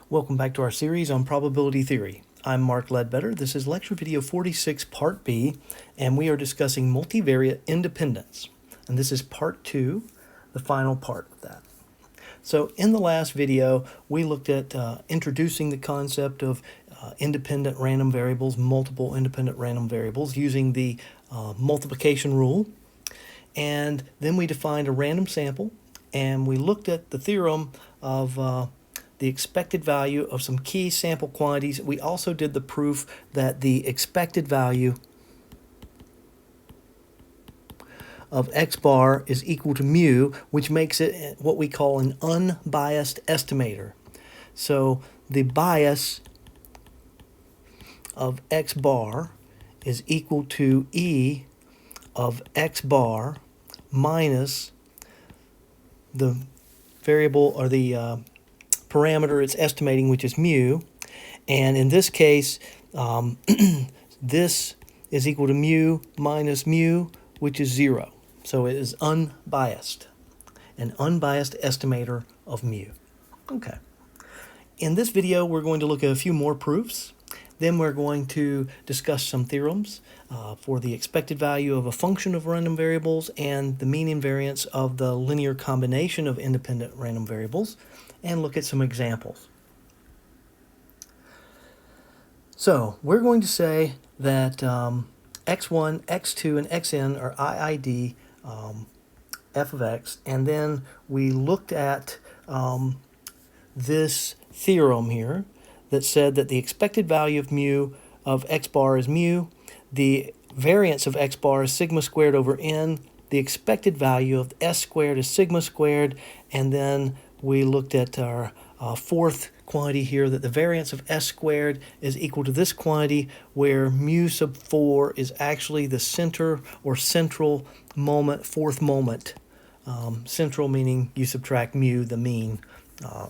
Welcome back to our series on probability theory. I'm Mark Ledbetter. This is lecture video 46, part B, and we are discussing multivariate independence. And this is part 2, the final part of that. So in the last video, we looked at introducing the concept of independent random variables, multiple independent random variables, using the multiplication rule. And then we defined a random sample, and we looked at the theorem of the expected value of some key sample quantities. We also did the proof that the expected value of x bar is equal to mu, which makes it what we call an unbiased estimator. So the bias of x bar is equal to E of x bar minus the variable or the parameter it's estimating, which is mu. And in this case, this is equal to mu minus mu, which is 0. So it is unbiased, an unbiased estimator of mu. Okay. In this video, we're going to look at a few more proofs. Then we're going to discuss some theorems for the expected value of a function of random variables and the mean invariance of the linear combination of independent random variables, and look at some examples. So we're going to say that x1, x2, and xn are IID f of x, and then we looked at this theorem here that said that the expected value of mu of x bar is mu, the variance of x bar is sigma squared over n, the expected value of s squared is sigma squared, and then we looked at our fourth quantity here, that the variance of s squared is equal to this quantity, where mu sub 4 is actually the center or central moment, fourth moment. Central meaning you subtract mu, the mean,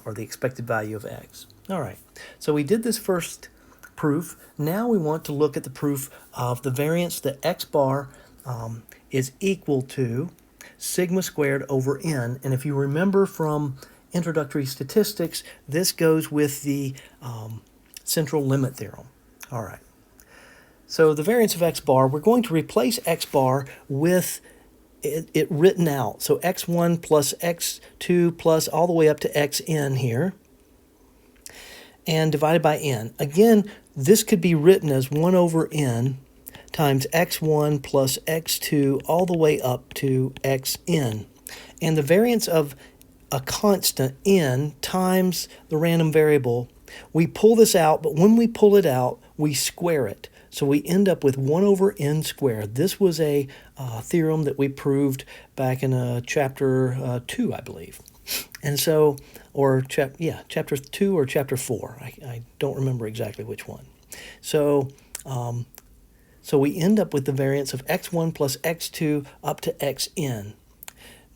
or the expected value of x. All right, so we did this first proof. Now we want to look at the proof of the variance that x bar is equal to sigma squared over n. And if you remember from introductory statistics, this goes with the central limit theorem. All right, so the variance of x bar, we're going to replace x bar with it written out. So x1 plus x2 plus all the way up to xn here, and divided by n. Again, this could be written as 1 over n times x1 plus x2 all the way up to xn. And the variance of a constant n times the random variable, we pull this out, but when we pull it out, we square it. So we end up with 1 over n squared. This was a theorem that we proved back in chapter 2, I believe. And so, or chapter 2 or chapter 4. I don't remember exactly which one. So, so we end up with the variance of x1 plus x2 up to xn.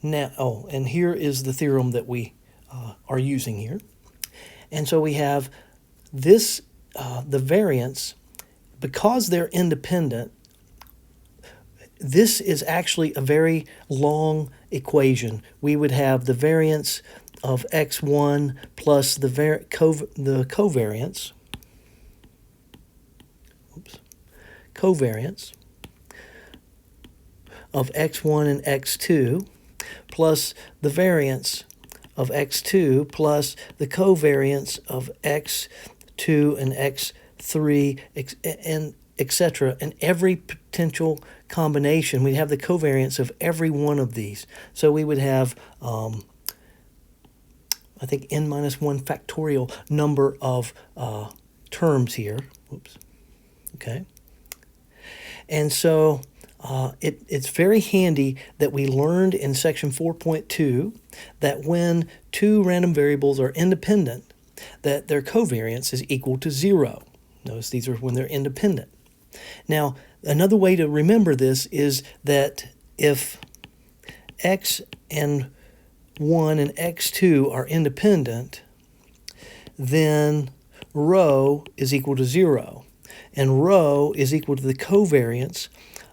Now, and here is the theorem that we are using here. And so we have this, the variance, because they're independent, this is actually a very long equation. We would have the variance of x1 plus the covariance, covariance of x1 and x2 plus the variance of x2 plus the covariance of x2 and x3, and etc. And every potential combination, we'd have the covariance of every one of these. So we would have, I think, n minus 1 factorial number of terms here. Oops. Okay. And so it's very handy that we learned in section 4.2 that when two random variables are independent, that their covariance is equal to 0. Notice these are when they're independent. Now, another way to remember this is that if x and 1 and x2 are independent, then rho is equal to 0. And rho is equal to the covariance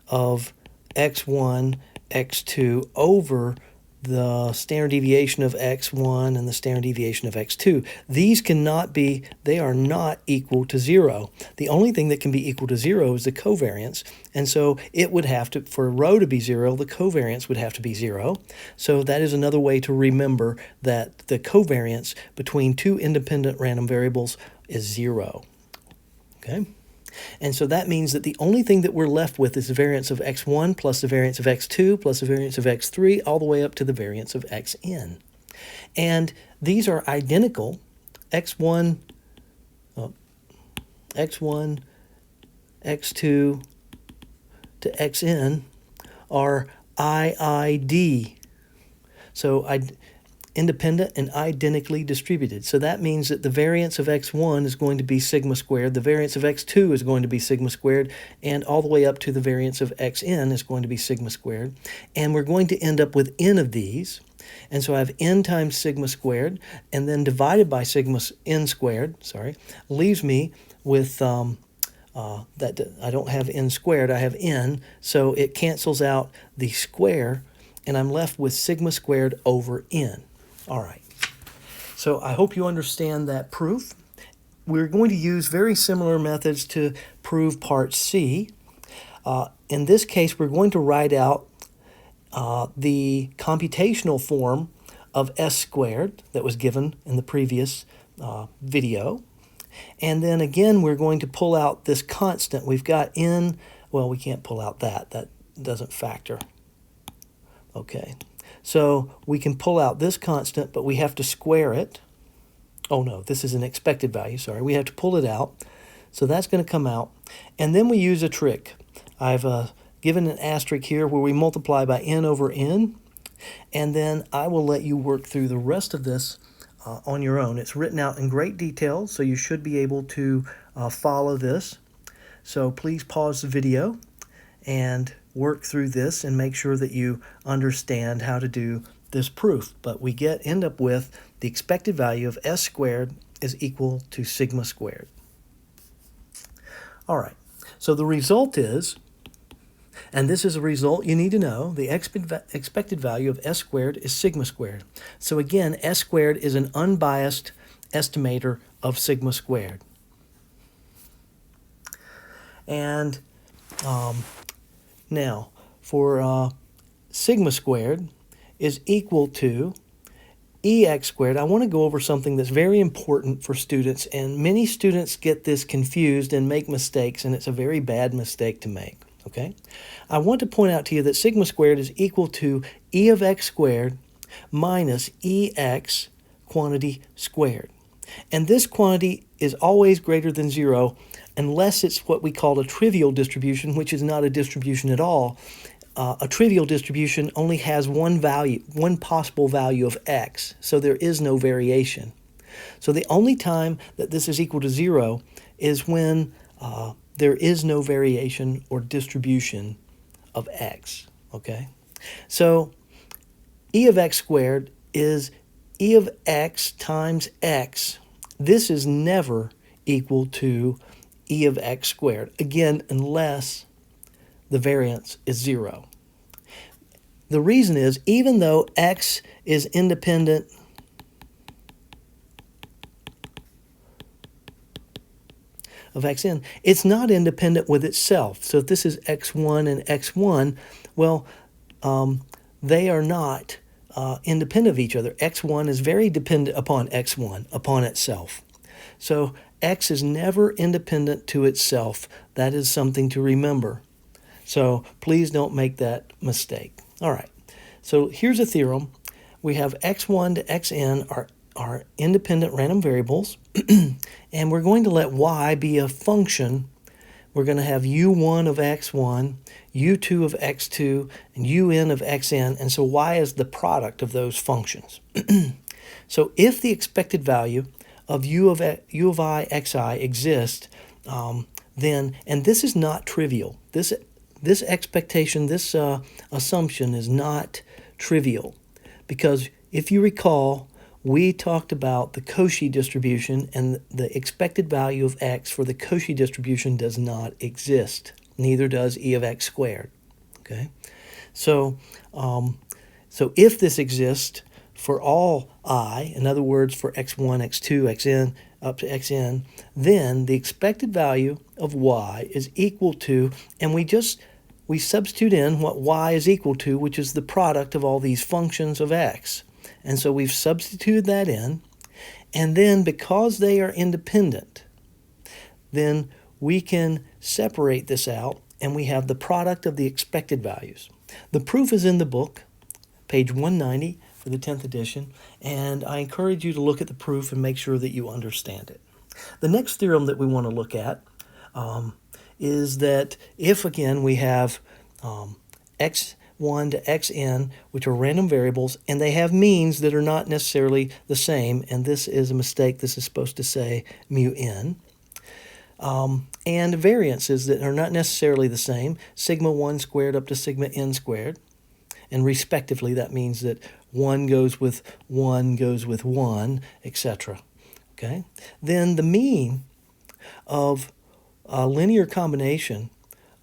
of x1, x2 over the standard deviation of x1 and the standard deviation of x2. These cannot be, they are not equal to 0. The only thing that can be equal to 0 is the covariance, and so it would have to, for rho to be 0, the covariance would have to be 0. So that is another way to remember that the covariance between two independent random variables is 0. Okay? And so that means that the only thing that we're left with is the variance of x1 plus the variance of x2 plus the variance of x3 all the way up to the variance of xn. And these are identical. x1, x1, x2 to xn are IID. So independent and identically distributed. So that means that the variance of x1 is going to be sigma squared, the variance of x2 is going to be sigma squared, and all the way up to the variance of xn is going to be sigma squared. And we're going to end up with n of these. And so I have n times sigma squared, and then divided by sigma n squared, leaves me with that I don't have n squared, I have n, so it cancels out the square, and I'm left with sigma squared over n. All right, so I hope you understand that proof. We're going to use very similar methods to prove part C. In this case, we're going to write out the computational form of s squared that was given in the previous video. And then again, we're going to pull out this constant. We've got n, well, we can't pull out that. That doesn't factor. Okay, so we can pull out this constant, but we have to square it. Oh no, this is an expected value, sorry. We have to pull it out. So that's going to come out. And then we use a trick. I've given an asterisk here where we multiply by n over n. And then I will let you work through the rest of this on your own. It's written out in great detail, so you should be able to follow this. So please pause the video and work through this and make sure that you understand how to do this proof. But we end up with the expected value of s squared is equal to sigma squared. All right, so the result is, and this is a result you need to know, the expected value of s squared is sigma squared. So again, s squared is an unbiased estimator of sigma squared. And now, for sigma squared is equal to ex squared. I want to go over something that's very important for students, and many students get this confused and make mistakes, and it's a very bad mistake to make. Okay? I want to point out to you that sigma squared is equal to e of x squared minus ex quantity squared. And this quantity is always greater than 0 unless it's what we call a trivial distribution, which is not a distribution at all. A trivial distribution only has one value, one possible value of x, so there is no variation. So the only time that this is equal to 0 is when there is no variation or distribution of x, okay? So e of x squared is e of x times x. This is never equal to e of x squared, again, unless the variance is 0. The reason is, even though x is independent of xn, it's not independent with itself. So if this is x1 and x1, well, they are not independent of each other. x1 is very dependent upon x1, upon itself. So x is never independent to itself. That is something to remember. So please don't make that mistake. All right, so here's a theorem. We have x1 to xn are independent random variables, and we're going to let y be a function. We're going to have u1 of x1, u2 of x2, and un of xn, and so y is the product of those functions. So if the expected value of u of I xi exists, then, and this is not trivial, this expectation, this assumption is not trivial, because if you recall, we talked about the Cauchy distribution, and the expected value of x for the Cauchy distribution does not exist. Neither does e of x squared. Okay, so So if this exists for all I, in other words, for x1, x2, xn, up to xn, then the expected value of y is equal to, and we substitute in what y is equal to, which is the product of all these functions of x. And so we've substituted that in, and then because they are independent, then we can separate this out, and we have the product of the expected values. The proof is in the book, page 190 for the 10th edition, and I encourage you to look at the proof and make sure that you understand it. The next theorem that we want to look at is that if, again, we have x1 to xn, which are random variables, and they have means that are not necessarily the same, and this is a mistake, this is supposed to say mu n, and variances that are not necessarily the same, sigma 1 squared up to sigma n squared, and respectively that means that 1 goes with 1, etc. Okay? Then the mean of a linear combination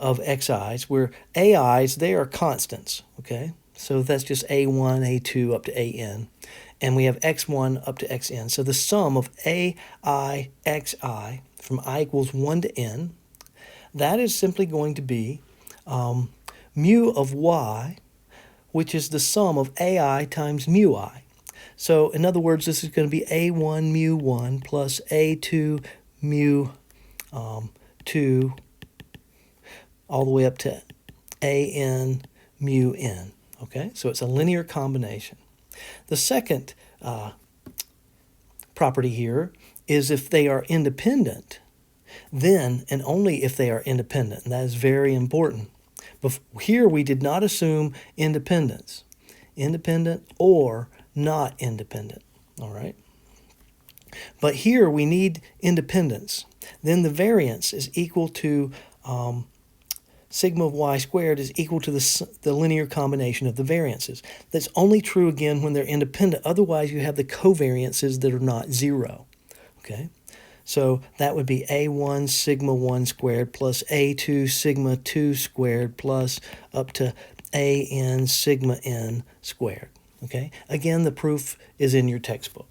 of xi's, where ai's, they are constants, okay? So that's just a1, a2 up to an, and we have x1 up to xn. So the sum of ai, xi, from I equals 1 to n, that is simply going to be mu of y, which is the sum of ai times mu I. So in other words, this is going to be a1 mu 1 plus a2 mu 2 all the way up to an mu n. Okay, so it's a linear combination. The second property here is if they are independent, then and only if they are independent, and that is very important. But here we did not assume independence, independent or not independent, all right? But here we need independence. Then the variance is equal to sigma of y squared is equal to the linear combination of the variances. That's only true, again, when they're independent. Otherwise, you have the covariances that are not zero, okay? So that would be a1 sigma 1 squared plus a2 sigma 2 squared plus up to an sigma n squared, okay? Again, the proof is in your textbook.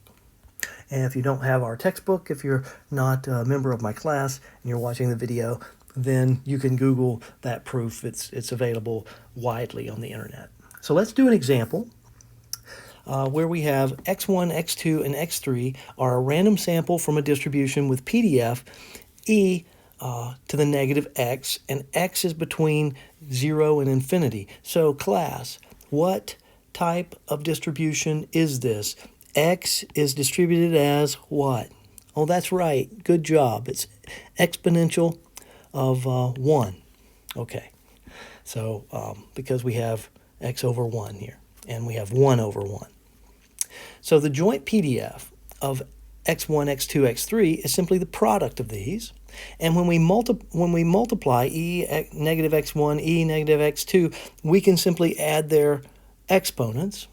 And if you don't have our textbook, if you're not a member of my class and you're watching the video, then you can Google that proof. It's available widely on the internet. So let's do an example where we have x1, x2, and x3 are a random sample from a distribution with PDF e to the negative x, and x is between 0 and infinity. So class, what type of distribution is this? X is distributed as what? Oh, that's right. Good job. It's exponential of 1. Okay. So because we have x over 1 here, and we have 1 over 1. So the joint PDF of x1, x2, x3 is simply the product of these. And when we multiply e negative x1, e negative x2, we can simply add their exponents.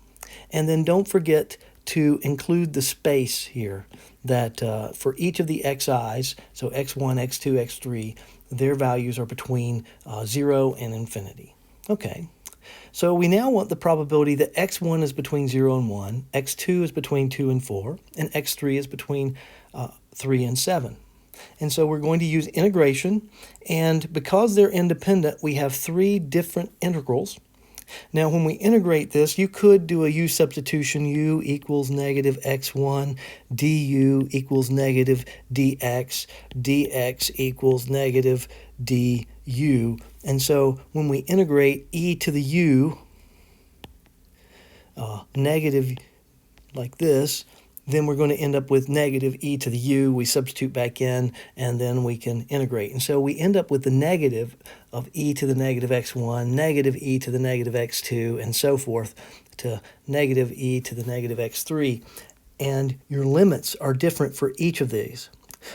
And then don't forget to include the space here that for each of the xi's, so x1, x2, x3, their values are between 0 and infinity. Okay, so we now want the probability that x1 is between 0 and 1, x2 is between 2 and 4, and x3 is between 3 and 7. And so we're going to use integration, and because they're independent, we have 3 different integrals. Now, when we integrate this, you could do a u substitution. U equals negative x1, du equals negative dx, dx equals negative du. And so when we integrate e to the u, negative like this, then we're going to end up with negative e to the u. We substitute back in, and then we can integrate. And so we end up with the negative of e to the negative x1, negative e to the negative x2, and so forth to negative e to the negative x3. And your limits are different for each of these.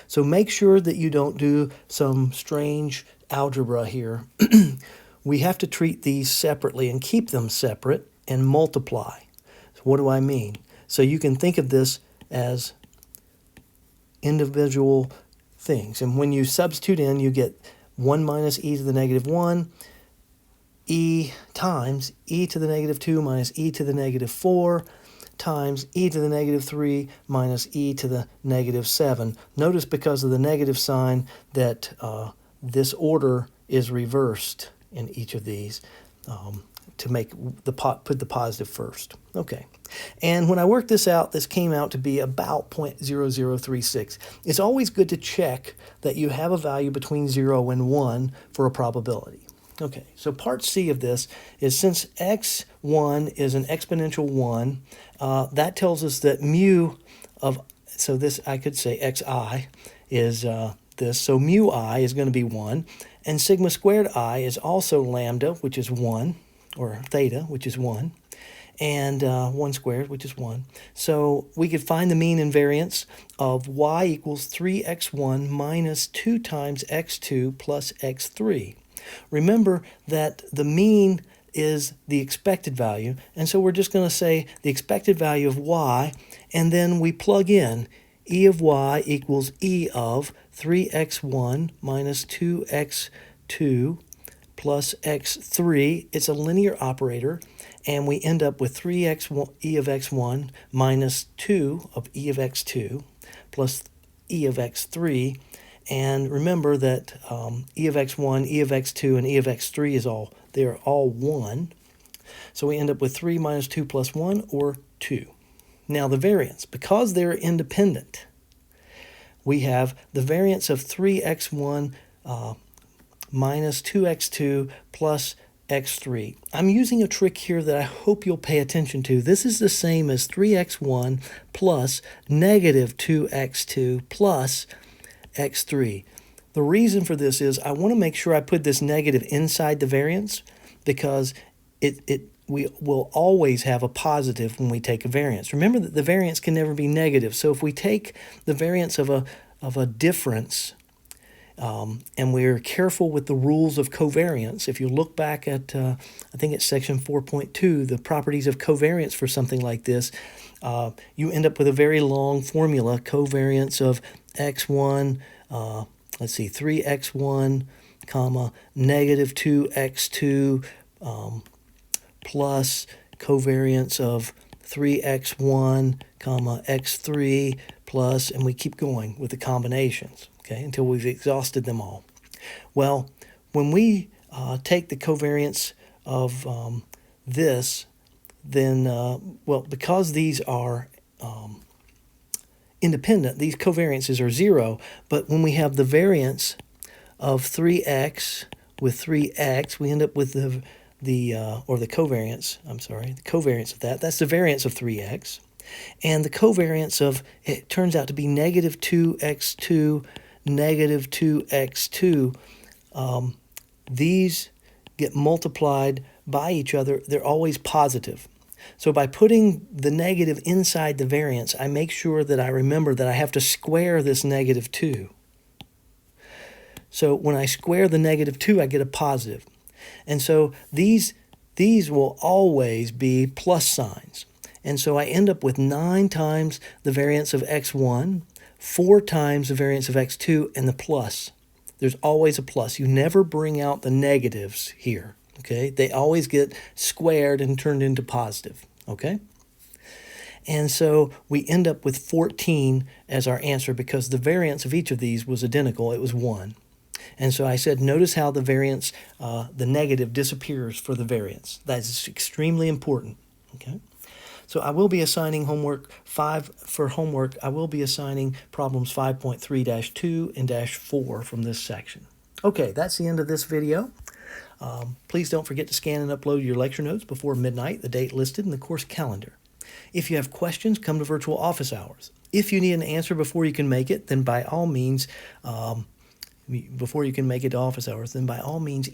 So make sure that you don't do some strange algebra here. We have to treat these separately and keep them separate and multiply. So what do I mean? So you can think of this as individual things. And when you substitute in, you get 1 minus e to the negative 1 e times e to the negative 2 minus e to the negative 4 times e to the negative 3 minus e to the negative 7. Notice because of the negative sign that this order is reversed in each of these to make put the positive first. Okay. And when I worked this out, this came out to be about 0.0036. It's always good to check that you have a value between 0 and 1 for a probability. Okay, so part C of this is since x1 is an exponential 1, that tells us that mu of, so this I could say xi is this, so mu I is going to be 1, and sigma squared I is also lambda, which is 1, or theta, which is 1, and 1 squared, which is 1. So we could find the mean and variance of y equals 3x1 minus 2 times x2 plus x3. Remember that the mean is the expected value, and so we're just going to say the expected value of y, and then we plug in e of y equals e of 3x1 minus 2x2 plus x3. It's a linear operator, and we end up with 3x1 e of x1 minus 2 of e of x2 plus e of x3. And remember that e of x1, e of x2, and e of x3 they're all 1. So we end up with 3 minus 2 plus 1, or 2. Now the variance, because they're independent, we have the variance of 3x1 minus 2x2 plus x3. I'm using a trick here that I hope you'll pay attention to. This is the same as 3x1 plus negative 2x2 plus x3. The reason for this is I want to make sure I put this negative inside the variance, because we will always have a positive when we take a variance. Remember that the variance can never be negative. So if we take the variance of a difference, and we're careful with the rules of covariance. If you look back at, I think it's section 4.2, the properties of covariance for something like this, you end up with a very long formula, covariance of x1, 3x1, comma, negative 2x2, plus covariance of 3x1, comma, x3, plus, and we keep going with the combinations, okay, until we've exhausted them all. Well, when we take the covariance of this, then, because these are independent, these covariances are 0, but when we have the variance of 3x with 3x, we end up with the covariance, the covariance of that. That's the variance of 3x. And the covariance of, it turns out to be negative 2x2, negative 2x2. These get multiplied by each other. They're always positive. So by putting the negative inside the variance, I make sure that I remember that I have to square this negative 2. So when I square the negative 2, I get a positive. And so these will always be plus signs. And so I end up with 9 times the variance of x1, 4 times the variance of x2, and the plus. There's always a plus. You never bring out the negatives here, okay? They always get squared and turned into positive, okay? And so we end up with 14 as our answer because the variance of each of these was identical. It was 1. And so I said, notice how the variance, the negative disappears for the variance. That is extremely important, okay? So I will be assigning homework 5 for homework. I will be assigning problems 5.3-2 and -4 from this section. Okay, that's the end of this video. Please don't forget to scan and upload your lecture notes before midnight, the date listed in the course calendar. If you have questions, come to virtual office hours. If you need an answer before you can make it, then by all means,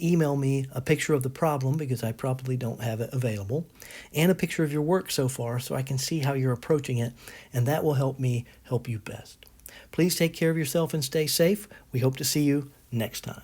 email me a picture of the problem, because I probably don't have it available, and a picture of your work so far so I can see how you're approaching it, and that will help me help you best. Please take care of yourself and stay safe. We hope to see you next time.